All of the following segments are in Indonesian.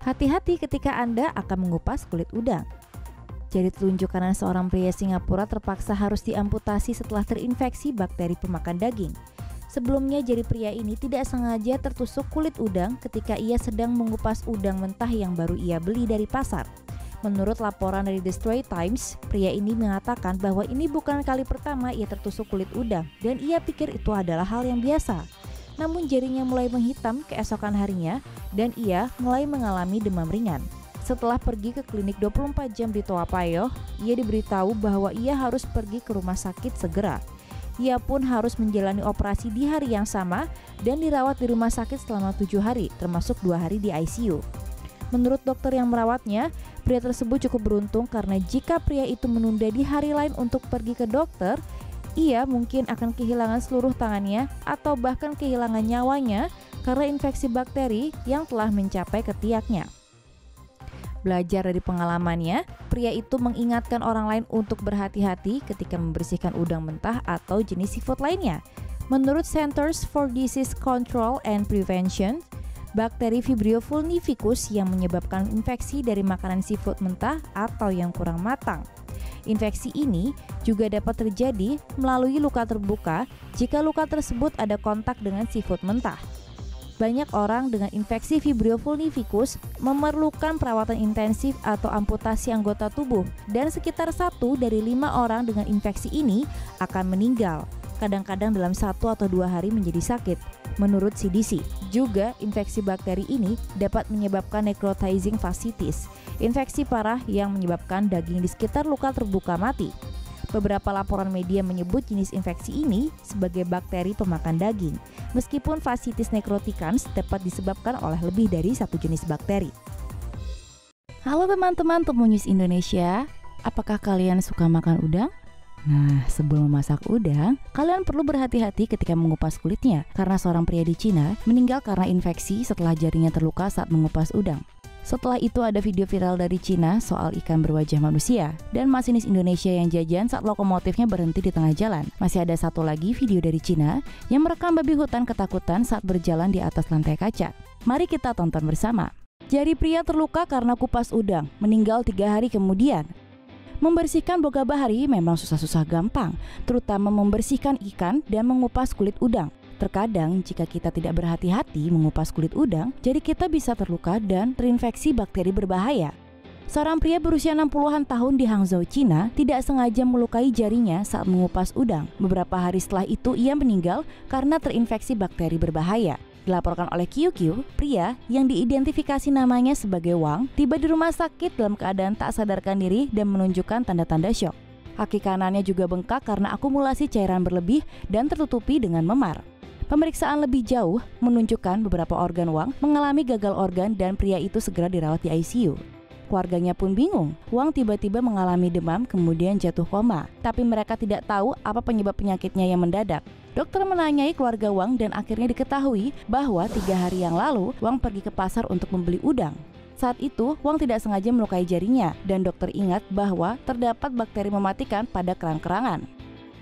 Hati-hati ketika Anda akan mengupas kulit udang. Jari telunjuk kanan seorang pria Singapura terpaksa harus diamputasi setelah terinfeksi bakteri pemakan daging. Sebelumnya jari pria ini tidak sengaja tertusuk kulit udang ketika ia sedang mengupas udang mentah yang baru ia beli dari pasar. Menurut laporan dari The Straits Times, pria ini mengatakan bahwa ini bukan kali pertama ia tertusuk kulit udang dan ia pikir itu adalah hal yang biasa. Namun jarinya mulai menghitam keesokan harinya dan ia mulai mengalami demam ringan. Setelah pergi ke klinik 24 jam di Toa Payoh, ia diberitahu bahwa ia harus pergi ke rumah sakit segera. Ia pun harus menjalani operasi di hari yang sama dan dirawat di rumah sakit selama 7 hari, termasuk 2 hari di ICU. Menurut dokter yang merawatnya, pria tersebut cukup beruntung karena jika pria itu menunda di hari lain untuk pergi ke dokter, ia mungkin akan kehilangan seluruh tangannya atau bahkan kehilangan nyawanya karena infeksi bakteri yang telah mencapai ketiaknya. Belajar dari pengalamannya, pria itu mengingatkan orang lain untuk berhati-hati ketika membersihkan udang mentah atau jenis seafood lainnya. Menurut Centers for Disease Control and Prevention, bakteri Vibrio vulnificus yang menyebabkan infeksi dari makanan seafood mentah atau yang kurang matang. Infeksi ini juga dapat terjadi melalui luka terbuka jika luka tersebut ada kontak dengan seafood mentah. Banyak orang dengan infeksi Vibrio vulnificus memerlukan perawatan intensif atau amputasi anggota tubuh dan sekitar 1 dari 5 orang dengan infeksi ini akan meninggal, kadang-kadang dalam 1 atau 2 hari menjadi sakit. Menurut CDC, juga infeksi bakteri ini dapat menyebabkan necrotizing fasciitis, infeksi parah yang menyebabkan daging di sekitar luka terbuka mati. Beberapa laporan media menyebut jenis infeksi ini sebagai bakteri pemakan daging, meskipun fasciitis necroticans dapat disebabkan oleh lebih dari 1 jenis bakteri. Halo teman-teman Temu News Indonesia, apakah kalian suka makan udang? Nah, sebelum memasak udang, kalian perlu berhati-hati ketika mengupas kulitnya, karena seorang pria di Cina meninggal karena infeksi setelah jarinya terluka saat mengupas udang. Setelah itu ada video viral dari Cina soal ikan berwajah manusia dan masinis Indonesia yang jajan saat lokomotifnya berhenti di tengah jalan. Masih ada satu lagi video dari Cina yang merekam babi hutan ketakutan saat berjalan di atas lantai kaca. Mari kita tonton bersama. Jari pria terluka karena kupas udang, meninggal 3 hari kemudian. Membersihkan boga bahari memang susah-susah gampang, terutama membersihkan ikan dan mengupas kulit udang. Terkadang jika kita tidak berhati-hati mengupas kulit udang, jari kita bisa terluka dan terinfeksi bakteri berbahaya. Seorang pria berusia 60-an tahun di Hangzhou, Cina, tidak sengaja melukai jarinya saat mengupas udang. Beberapa hari setelah itu ia meninggal karena terinfeksi bakteri berbahaya. Dilaporkan oleh QQ, pria yang diidentifikasi namanya sebagai Wang tiba di rumah sakit dalam keadaan tak sadarkan diri dan menunjukkan tanda-tanda syok. Kaki kanannya juga bengkak karena akumulasi cairan berlebih dan tertutupi dengan memar. Pemeriksaan lebih jauh menunjukkan beberapa organ Wang mengalami gagal organ dan pria itu segera dirawat di ICU. Keluarganya pun bingung, Wang tiba-tiba mengalami demam kemudian jatuh koma, tapi mereka tidak tahu apa penyebab penyakitnya yang mendadak. Dokter menanyai keluarga Wang dan akhirnya diketahui bahwa 3 hari yang lalu Wang pergi ke pasar untuk membeli udang. Saat itu, Wang tidak sengaja melukai jarinya dan dokter ingat bahwa terdapat bakteri mematikan pada kerang-kerangan.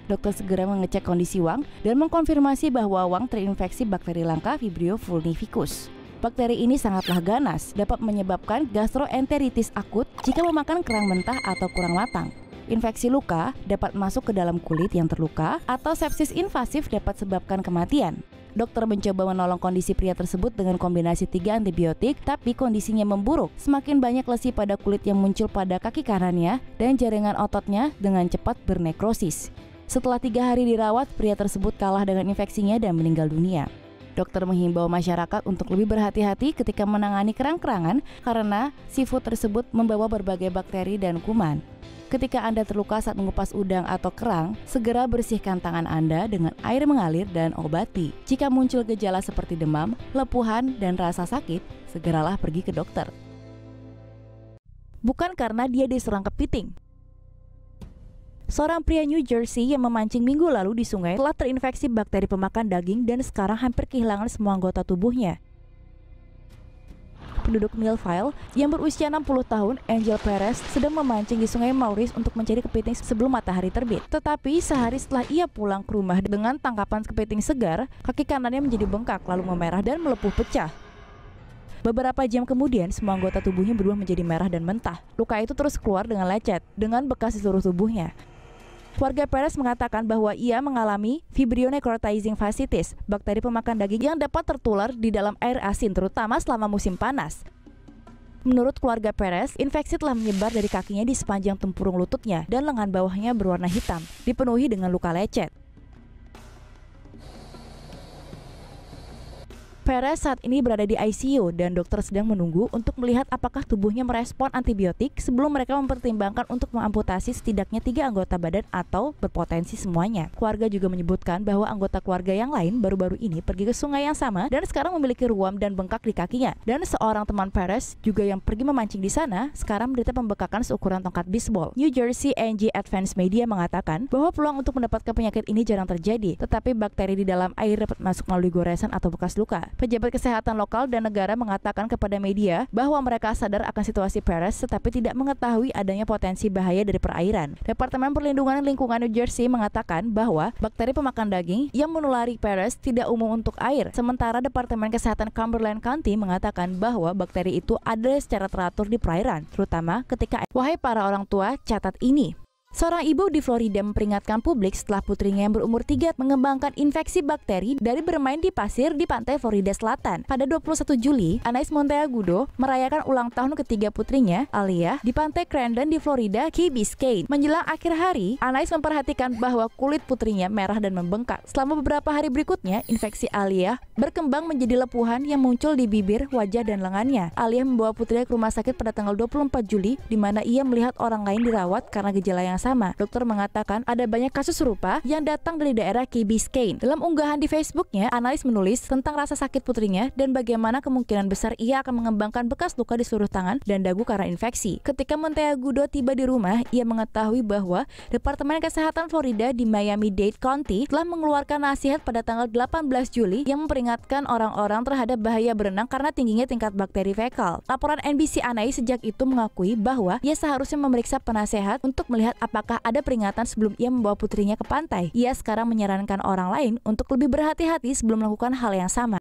Dokter segera mengecek kondisi Wang dan mengkonfirmasi bahwa Wang terinfeksi bakteri langka Vibrio vulnificus. Bakteri ini sangatlah ganas, dapat menyebabkan gastroenteritis akut jika memakan kerang mentah atau kurang matang. Infeksi luka dapat masuk ke dalam kulit yang terluka atau sepsis invasif dapat sebabkan kematian. Dokter mencoba menolong kondisi pria tersebut dengan kombinasi 3 antibiotik, tapi kondisinya memburuk. Semakin banyak lesi pada kulit yang muncul pada kaki kanannya dan jaringan ototnya dengan cepat bernekrosis. Setelah 3 hari dirawat, pria tersebut kalah dengan infeksinya dan meninggal dunia. Dokter menghimbau masyarakat untuk lebih berhati-hati ketika menangani kerang-kerangan karena seafood tersebut membawa berbagai bakteri dan kuman. Ketika Anda terluka saat mengupas udang atau kerang, segera bersihkan tangan Anda dengan air mengalir dan obati. Jika muncul gejala seperti demam, lepuhan, dan rasa sakit, segeralah pergi ke dokter. Bukan karena dia diserang kepiting. Seorang pria New Jersey yang memancing minggu lalu di sungai telah terinfeksi bakteri pemakan daging dan sekarang hampir kehilangan semua anggota tubuhnya. Penduduk Millville yang berusia 60 tahun, Angel Perez, sedang memancing di sungai Maurice untuk mencari kepiting sebelum matahari terbit. Tetapi sehari setelah ia pulang ke rumah dengan tangkapan kepiting segar, kaki kanannya menjadi bengkak lalu memerah dan melepuh pecah. Beberapa jam kemudian, semua anggota tubuhnya berubah menjadi merah dan mentah. Luka itu terus keluar dengan lecet, dengan bekas di seluruh tubuhnya. Keluarga Perez mengatakan bahwa ia mengalami Vibrio necrotizing fasciitis, bakteri pemakan daging yang dapat tertular di dalam air asin, terutama selama musim panas. Menurut keluarga Perez, infeksi telah menyebar dari kakinya di sepanjang tempurung lututnya dan lengan bawahnya berwarna hitam, dipenuhi dengan luka lecet. Perez saat ini berada di ICU dan dokter sedang menunggu untuk melihat apakah tubuhnya merespon antibiotik sebelum mereka mempertimbangkan untuk mengamputasi setidaknya 3 anggota badan atau berpotensi semuanya. Keluarga juga menyebutkan bahwa anggota keluarga yang lain baru-baru ini pergi ke sungai yang sama dan sekarang memiliki ruam dan bengkak di kakinya. Dan seorang teman Perez juga yang pergi memancing di sana sekarang menderita pembekakan seukuran tongkat bisbol. New Jersey NJ Advance Media mengatakan bahwa peluang untuk mendapatkan penyakit ini jarang terjadi, tetapi bakteri di dalam air dapat masuk melalui goresan atau bekas luka. Pejabat kesehatan lokal dan negara mengatakan kepada media bahwa mereka sadar akan situasi Perez tetapi tidak mengetahui adanya potensi bahaya dari perairan. Departemen Perlindungan Lingkungan New Jersey mengatakan bahwa bakteri pemakan daging yang menulari Perez tidak umum untuk air. Sementara Departemen Kesehatan Cumberland County mengatakan bahwa bakteri itu ada secara teratur di perairan, terutama ketika wahai para orang tua, catat ini. Seorang ibu di Florida memperingatkan publik setelah putrinya yang berumur 3 mengembangkan infeksi bakteri dari bermain di pasir di pantai Florida Selatan. Pada 21 Juli, Anais Monteagudo merayakan ulang tahun ketiga putrinya, Alia, di pantai Crandon di Florida, Key Biscayne. Menjelang akhir hari, Anais memperhatikan bahwa kulit putrinya merah dan membengkak. Selama beberapa hari berikutnya, infeksi Alia berkembang menjadi lepuhan yang muncul di bibir, wajah, dan lengannya. Alia membawa putrinya ke rumah sakit pada tanggal 24 Juli, di mana ia melihat orang lain dirawat karena gejala yang sama. Dokter mengatakan ada banyak kasus serupa yang datang dari daerah Key Biscayne. Dalam unggahan di Facebooknya, Anais menulis tentang rasa sakit putrinya dan bagaimana kemungkinan besar ia akan mengembangkan bekas luka di seluruh tangan dan dagu karena infeksi. Ketika Monteagudo tiba di rumah, ia mengetahui bahwa Departemen Kesehatan Florida di Miami-Dade County telah mengeluarkan nasihat pada tanggal 18 Juli yang memperingatkan orang-orang terhadap bahaya berenang karena tingginya tingkat bakteri fekal. Laporan NBC Anais sejak itu mengakui bahwa ia seharusnya memeriksa penasehat untuk melihat apakah ada peringatan sebelum ia membawa putrinya ke pantai. Ia sekarang menyarankan orang lain untuk lebih berhati-hati sebelum melakukan hal yang sama.